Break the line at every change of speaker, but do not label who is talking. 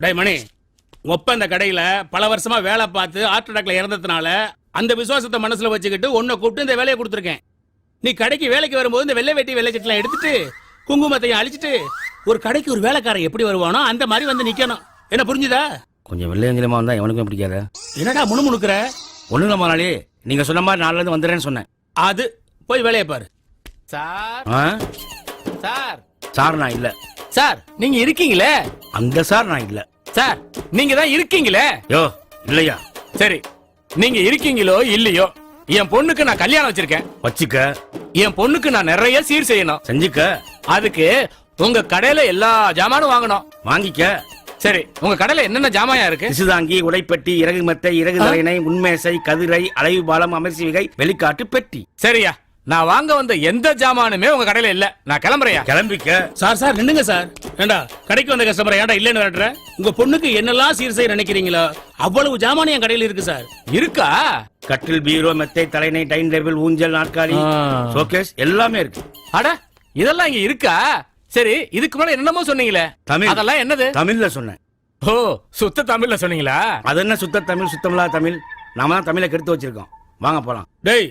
டேய் மணி, ஒப்ப இந்த கடையில பல வருஷமா வேலை பார்த்து ஹார்ட் அட்டாக்ல இறந்ததுனால அந்த விசுவாசத்தை மனசுல வச்சுக்கிட்டு உன்னை கூப்பிட்டு இந்த வேலையை கொடுத்துருக்கேன். நீ கடைக்கு வேலைக்கு வரும்போது இந்த வெள்ளை வெட்டி வெள்ளை சட்டெல்லாம் எடுத்துட்டு குங்குமத்தையும் அழிச்சிட்டு ஒரு கடைக்கு ஒரு வேலைக்காரன் எப்படி வருவானோ அந்த மாதிரி வந்து நிக்கணும். என்ன புரிஞ்சுதா?
கொஞ்சம் வெள்ளையங்கிலமா வந்தா எவனுக்கும் பிடிக்காத.
என்னடா முணுமுணுக்கிற?
ஒண்ணுல முதலாளி, நீங்க சொன்ன மாதிரி நாளில இருந்து வந்துடுறேன்னு சொன்னேன்.
அது போய் வேலையை பாரு. சார்
சார் சார் நான் இல்ல.
சார் நீங்க இருக்கீங்களே?
அந்த சார் நான் இல்ல.
சார் நீங்க தான் இருக்கீங்களே?
யோ இல்லையா?
சரி, நீங்க இருக்கீங்களோ இல்லையோ, என் பொண்ணுக்கு நான் கல்யாணம் வச்சிருக்கேன்.
வச்சுக்க.
என் பொண்ணுக்கு நான் நிறைய சீர் செய்யணும்.
செஞ்சுக்க.
அதுக்கு உங்க கடையில எல்லா ஜாமானும் வாங்கணும்.
வாங்கிக்க.
சரி, உங்க கடையில என்னென்ன ஜாமாயா இருக்கு?
திசுதாங்கி, உடைப்பெட்டி, இறகு மெத்தை, இறகு தலையணை, உண்மேசை, கதிரை, அலைவு பாலம், அமர்சிவிகை, வெளிக்காட்டு பெட்டி.
சரியா, நான் வாங்க வந்த எந்த ஜாமானுமே உங்க கடையில இல்ல. நான் கிளம்புறையா?
கிளம்பிக்க.
Sir நின்னுங்க sir. ஏண்டா கடைக்கு வந்த கஸ்டமர் ஏன்டா இல்லன்னு விரட்டுற? உங்க பொண்ணுக்கு என்னெல்லாம் சீர் செய்ய நினைக்கிறீங்களோ அவ்வளவு ஜாமான் என் கடையில இருக்கு சார்.
இருக்கா?
கட்டில், பீரோ, மெத்தை, தலையணை, டைனிங் டேபிள், ஊஞ்சல், நாற்காலி, ஷோகேஸ் எல்லாமே இருக்கு.
அட, இதெல்லாம் இங்க இருக்கா? சரி, இதுக்கு மேல என்னமோ சொன்னீங்களே,
தமிழ்.
அதெல்லாம் என்னது?
தமிழ்ல சொன்னேன்.
ஓ, சுத்த தமிழ்ல சொன்னீங்களா?
அது என்ன சுத்த தமிழ், சுத்தமில்லா தமிழ்? நாம தான் தமிழை கெடுத்து வச்சிருக்கோம். வாங்க போலாம்.
டேய்,